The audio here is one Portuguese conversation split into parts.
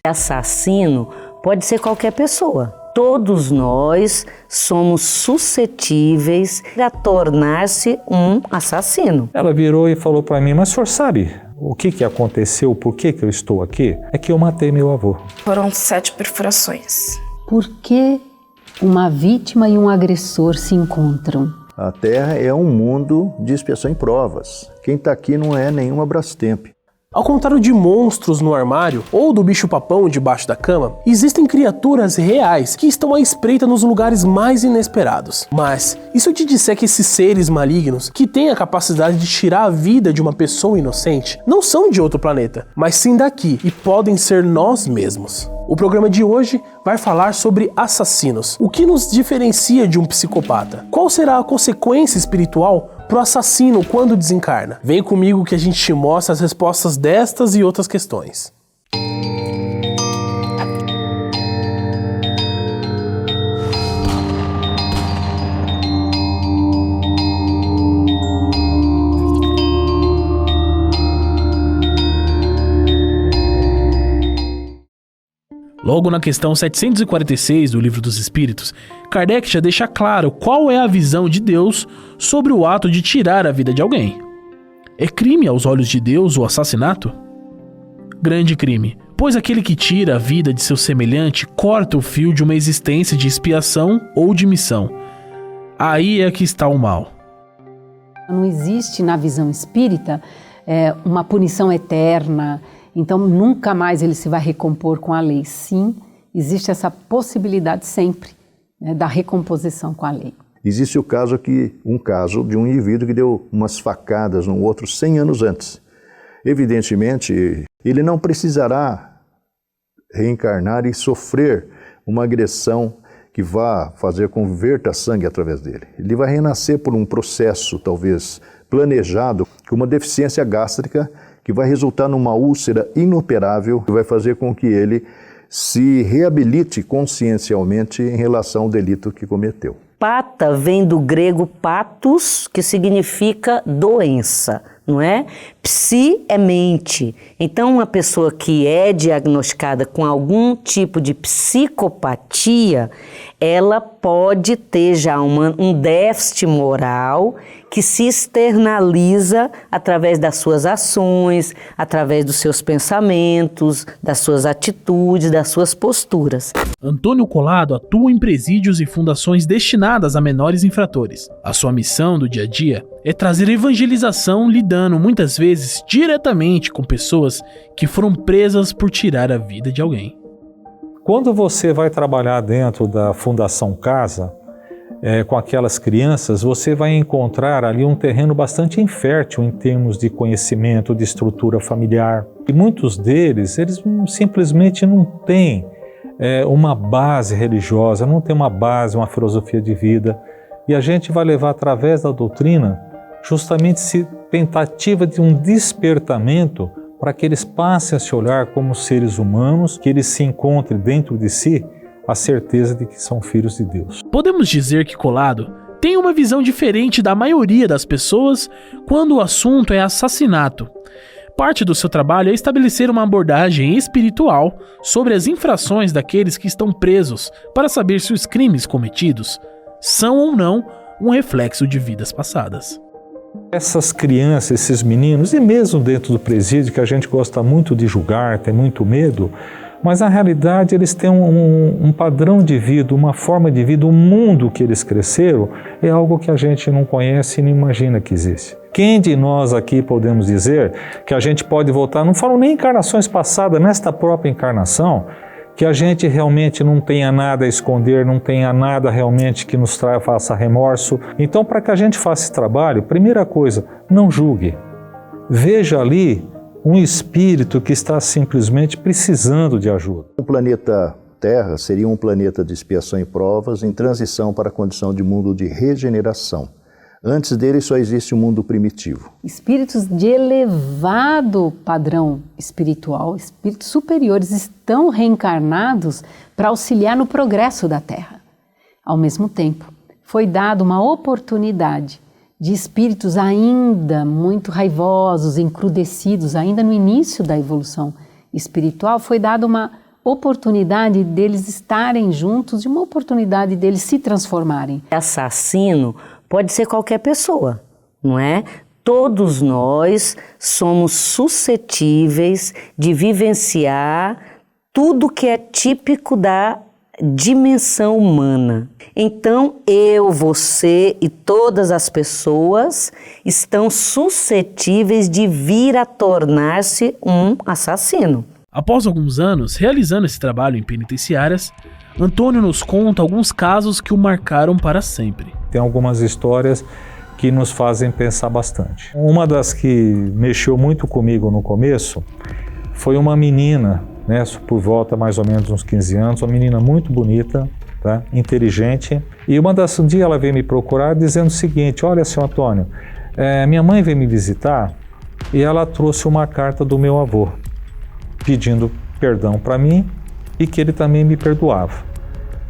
Assassino pode ser qualquer pessoa. Todos nós somos suscetíveis a tornar-se um assassino. Ela virou e falou para mim, mas o senhor sabe o que aconteceu, por que eu estou aqui? É que eu matei meu avô. Foram 7 perfurações. Por que uma vítima e um agressor se encontram? A Terra é um mundo de expiação e provas. Quem está aqui não é nenhuma Brastemp. Ao contrário de monstros no armário ou do bicho-papão debaixo da cama, existem criaturas reais que estão à espreita nos lugares mais inesperados. Mas, e se eu te disser que esses seres malignos, que têm a capacidade de tirar a vida de uma pessoa inocente, não são de outro planeta, mas sim daqui e podem ser nós mesmos? O programa de hoje vai falar sobre assassinos. O que nos diferencia de um psicopata? Qual será a consequência espiritual pro assassino quando desencarna? Vem comigo que a gente te mostra as respostas destas e outras questões. Logo na questão 746 do Livro dos Espíritos, Kardec já deixa claro qual é a visão de Deus sobre o ato de tirar a vida de alguém. É crime aos olhos de Deus o assassinato? Grande crime, pois aquele que tira a vida de seu semelhante corta o fio de uma existência de expiação ou de missão. Aí é que está o mal. Não existe na visão espírita uma punição eterna. Então, nunca mais ele se vai recompor com a lei. Sim, existe essa possibilidade sempre, né, da recomposição com a lei. Existe um caso de um indivíduo que deu umas facadas no outro 100 anos antes. Evidentemente, ele não precisará reencarnar e sofrer uma agressão que vá fazer converta sangue através dele. Ele vai renascer por um processo, talvez, planejado, com uma deficiência gástrica, que vai resultar numa úlcera inoperável, que vai fazer com que ele se reabilite consciencialmente em relação ao delito que cometeu. Pata vem do grego patos, que significa doença, não é? Psi é mente. Então, uma pessoa que é diagnosticada com algum tipo de psicopatia, ela pode ter já um déficit moral que se externaliza através das suas ações, através dos seus pensamentos, das suas atitudes, das suas posturas. Antônio Collado atua em presídios e fundações destinadas a menores infratores. A sua missão do dia a dia é trazer evangelização, lidando muitas vezes diretamente com pessoas que foram presas por tirar a vida de alguém. Quando você vai trabalhar dentro da Fundação Casa, com aquelas crianças, você vai encontrar ali um terreno bastante infértil em termos de conhecimento, de estrutura familiar. E muitos deles, eles simplesmente não têm uma base religiosa, não têm uma base, uma filosofia de vida. E a gente vai levar através da doutrina justamente essa tentativa de um despertamento para que eles passem a se olhar como seres humanos, que eles se encontrem dentro de si a certeza de que são filhos de Deus. Podemos dizer que Collado tem uma visão diferente da maioria das pessoas quando o assunto é assassinato. Parte do seu trabalho é estabelecer uma abordagem espiritual sobre as infrações daqueles que estão presos para saber se os crimes cometidos são ou não um reflexo de vidas passadas. Essas crianças, esses meninos, e mesmo dentro do presídio, que a gente gosta muito de julgar, tem muito medo, mas na realidade eles têm um padrão de vida, uma forma de vida, o mundo que eles cresceram é algo que a gente não conhece e não imagina que existe. Quem de nós aqui podemos dizer que a gente pode voltar, não falo nem encarnações passadas, nesta própria encarnação, que a gente realmente não tenha nada a esconder, não tenha nada realmente que nos faça remorso. Então, para que a gente faça esse trabalho, primeira coisa, não julgue. Veja ali um espírito que está simplesmente precisando de ajuda. O planeta Terra seria um planeta de expiação e provas em transição para a condição de mundo de regeneração. Antes dele só existe o mundo primitivo. Espíritos de elevado padrão espiritual, espíritos superiores, estão reencarnados para auxiliar no progresso da Terra. Ao mesmo tempo, foi dada uma oportunidade de espíritos ainda muito raivosos, encrudecidos, ainda no início da evolução espiritual, foi dada uma oportunidade deles estarem juntos, de uma oportunidade deles se transformarem. Assassino pode ser qualquer pessoa, não é? Todos nós somos suscetíveis de vivenciar tudo que é típico da dimensão humana. Então, eu, você e todas as pessoas estão suscetíveis de vir a tornar-se um assassino. Após alguns anos realizando esse trabalho em penitenciárias, Antônio nos conta alguns casos que o marcaram para sempre. Tem algumas histórias que nos fazem pensar bastante. Uma das que mexeu muito comigo no começo foi uma menina, por volta mais ou menos uns 15 anos, uma menina muito bonita, tá? Inteligente. E um dia ela veio me procurar dizendo o seguinte: olha, senhor Antônio, minha mãe veio me visitar e ela trouxe uma carta do meu avô, pedindo perdão para mim e que ele também me perdoava.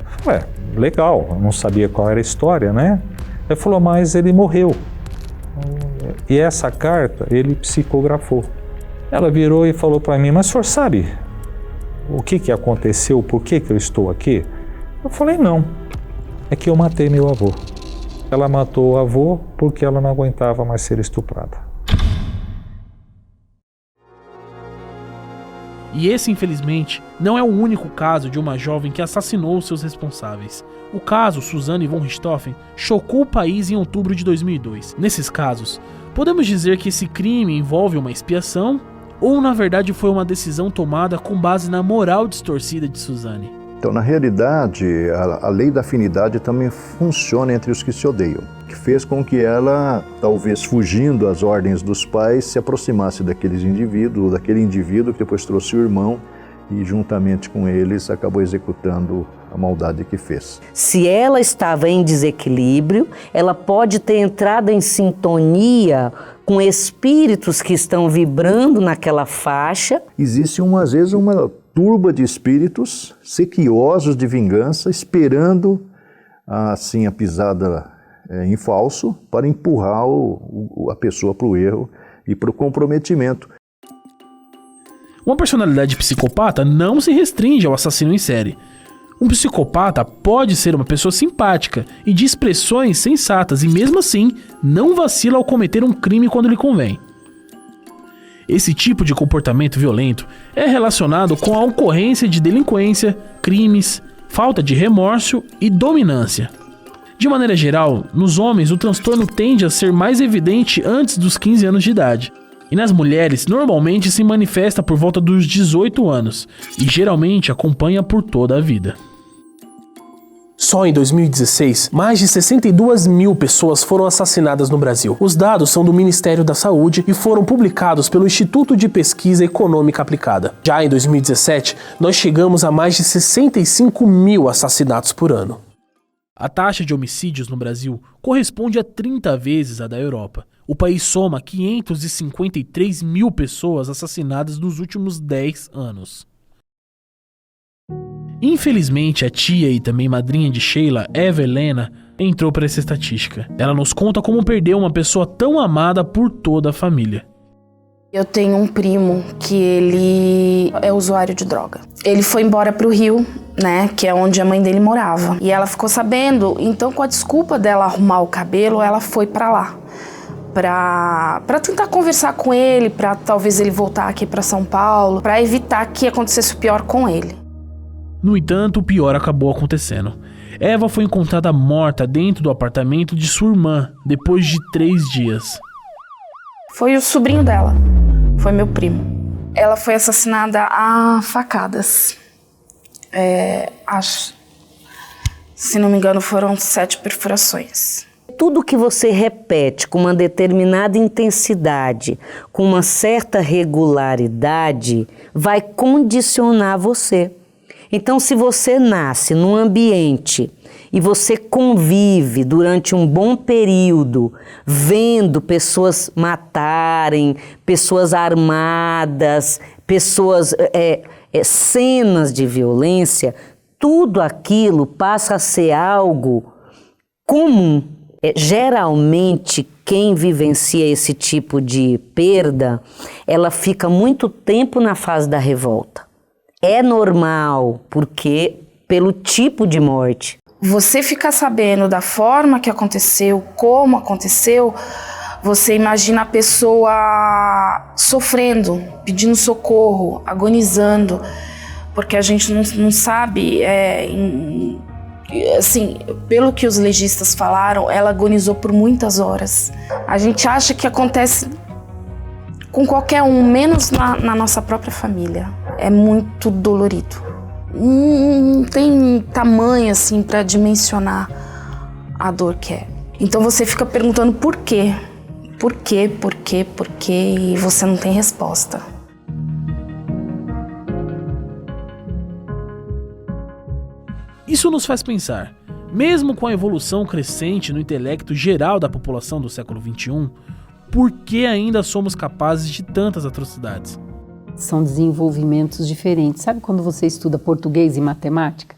Eu falei, legal, eu não sabia qual era a história, né? Ele falou, mas ele morreu. E essa carta ele psicografou. Ela virou e falou para mim, mas o senhor sabe o que aconteceu, por que eu estou aqui? Eu falei, não, é que eu matei meu avô. Ela matou o avô porque ela não aguentava mais ser estuprada. E esse, infelizmente, não é o único caso de uma jovem que assassinou seus responsáveis. O caso Suzane von Richthofen chocou o país em outubro de 2002. Nesses casos, podemos dizer que esse crime envolve uma expiação ou, na verdade, foi uma decisão tomada com base na moral distorcida de Suzane? Então, na realidade, a lei da afinidade também funciona entre os que se odeiam, que fez com que ela, talvez fugindo às ordens dos pais, se aproximasse daquele indivíduo que depois trouxe o irmão e, juntamente com eles, acabou executando a maldade que fez. Se ela estava em desequilíbrio, ela pode ter entrado em sintonia com espíritos que estão vibrando naquela faixa. Existe, às vezes, uma turba de espíritos sequiosos de vingança, esperando assim a pisada em falso para empurrar a pessoa para o erro e para o comprometimento. Uma personalidade psicopata não se restringe ao assassino em série. Um psicopata pode ser uma pessoa simpática e de expressões sensatas e, mesmo assim, não vacila ao cometer um crime quando lhe convém. Esse tipo de comportamento violento é relacionado com a ocorrência de delinquência, crimes, falta de remorso e dominância. De maneira geral, nos homens o transtorno tende a ser mais evidente antes dos 15 anos de idade. E nas mulheres, normalmente se manifesta por volta dos 18 anos e geralmente acompanha por toda a vida. Só em 2016, mais de 62 mil pessoas foram assassinadas no Brasil. Os dados são do Ministério da Saúde e foram publicados pelo Instituto de Pesquisa Econômica Aplicada. Já em 2017, nós chegamos a mais de 65 mil assassinatos por ano. A taxa de homicídios no Brasil corresponde a 30 vezes a da Europa. O país soma 553 mil pessoas assassinadas nos últimos 10 anos. Infelizmente, a tia e também madrinha de Sheila, Eva Helena, entrou para essa estatística. Ela nos conta como perdeu uma pessoa tão amada por toda a família. Eu tenho um primo que ele é usuário de droga. Ele foi embora pro Rio, né, que é onde a mãe dele morava. E ela ficou sabendo, então com a desculpa dela arrumar o cabelo, ela foi para lá. Pra tentar conversar com ele, pra talvez ele voltar aqui pra São Paulo, pra evitar que acontecesse o pior com ele. No entanto, o pior acabou acontecendo. Eva foi encontrada morta dentro do apartamento de sua irmã, depois de 3 dias. Foi o sobrinho dela, foi meu primo. Ela foi assassinada a facadas. Se não me engano, foram 7 perfurações. Tudo que você repete com uma determinada intensidade, com uma certa regularidade, vai condicionar você. Então, se você nasce num ambiente e você convive durante um bom período, vendo pessoas matarem, pessoas armadas, cenas de violência, tudo aquilo passa a ser algo comum. Geralmente, quem vivencia esse tipo de perda, ela fica muito tempo na fase da revolta. É normal, porque pelo tipo de morte. Você ficar sabendo da forma que aconteceu, como aconteceu, você imagina a pessoa sofrendo, pedindo socorro, agonizando, porque a gente não sabe, assim, pelo que os legistas falaram, ela agonizou por muitas horas. A gente acha que acontece com qualquer um, menos na nossa própria família. É muito dolorido. Não tem tamanho assim para dimensionar a dor que é. Então você fica perguntando por quê? Por quê? Por quê? Por quê? E você não tem resposta. Isso nos faz pensar, mesmo com a evolução crescente no intelecto geral da população do século XXI, por que ainda somos capazes de tantas atrocidades? São desenvolvimentos diferentes. Sabe quando você estuda português e matemática?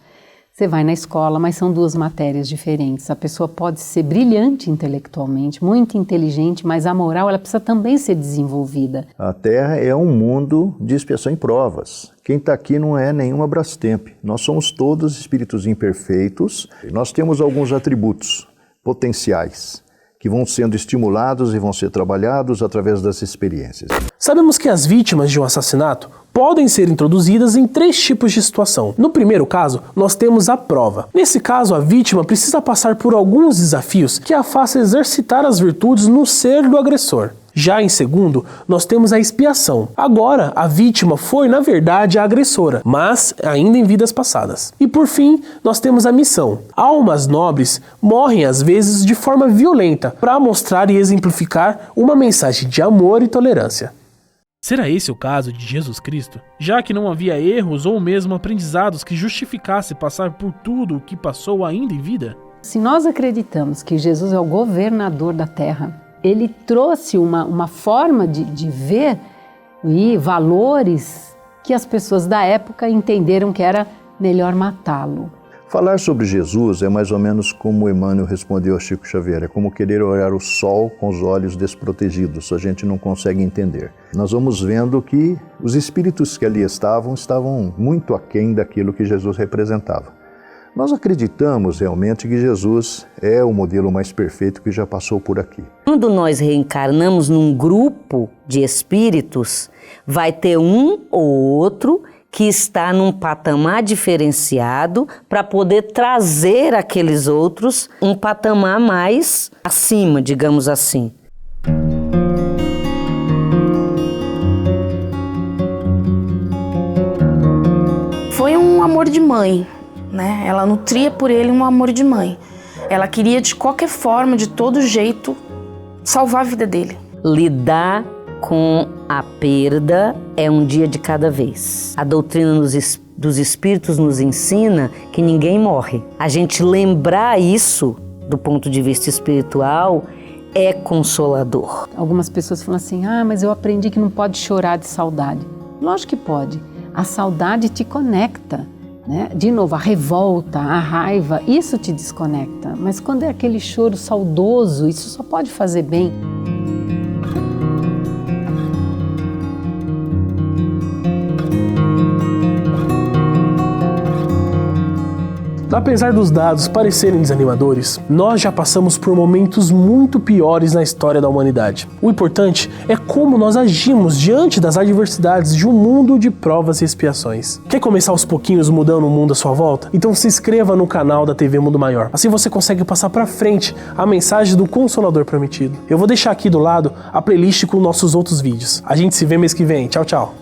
Você vai na escola, mas são duas matérias diferentes. A pessoa pode ser brilhante intelectualmente, muito inteligente, mas a moral ela precisa também ser desenvolvida. A Terra é um mundo de expiação e provas. Quem está aqui não é nenhuma Brastemp. Nós somos todos espíritos imperfeitos. Nós temos alguns atributos potenciais que vão sendo estimulados e vão ser trabalhados através das experiências. Sabemos que as vítimas de um assassinato podem ser introduzidas em 3 tipos de situação. No primeiro caso, nós temos a prova. Nesse caso, a vítima precisa passar por alguns desafios que a façam exercitar as virtudes no ser do agressor. Já em segundo, nós temos a expiação. Agora, a vítima foi, na verdade, a agressora, mas ainda em vidas passadas. E por fim, nós temos a missão. Almas nobres morrem às vezes de forma violenta para mostrar e exemplificar uma mensagem de amor e tolerância. Será esse o caso de Jesus Cristo? Já que não havia erros ou mesmo aprendizados que justificasse passar por tudo o que passou ainda em vida? Se nós acreditamos que Jesus é o governador da Terra, ele trouxe uma forma de ver e valores que as pessoas da época entenderam que era melhor matá-lo. Falar sobre Jesus é mais ou menos como Emmanuel respondeu a Chico Xavier, é como querer olhar o sol com os olhos desprotegidos, a gente não consegue entender. Nós vamos vendo que os espíritos que ali estavam muito aquém daquilo que Jesus representava. Nós acreditamos realmente que Jesus é o modelo mais perfeito que já passou por aqui. Quando nós reencarnamos num grupo de espíritos, vai ter um ou outro que está num patamar diferenciado para poder trazer aqueles outros um patamar mais acima, digamos assim. Foi um amor de mãe, né? Ela nutria por ele um amor de mãe. Ela queria de qualquer forma, de todo jeito, salvar a vida dele. Lidar com a perda é um dia de cada vez. A doutrina dos espíritos nos ensina que ninguém morre. A gente lembrar isso do ponto de vista espiritual é consolador. Algumas pessoas falam assim, mas eu aprendi que não pode chorar de saudade. Lógico que pode. A saudade te conecta, né? De novo, a revolta, a raiva, isso te desconecta. Mas quando é aquele choro saudoso, isso só pode fazer bem. Apesar dos dados parecerem desanimadores, nós já passamos por momentos muito piores na história da humanidade. O importante é como nós agimos diante das adversidades de um mundo de provas e expiações. Quer começar aos pouquinhos mudando o mundo à sua volta? Então se inscreva no canal da TV Mundo Maior. Assim você consegue passar para frente a mensagem do Consolador Prometido. Eu vou deixar aqui do lado a playlist com nossos outros vídeos. A gente se vê mês que vem. Tchau, tchau.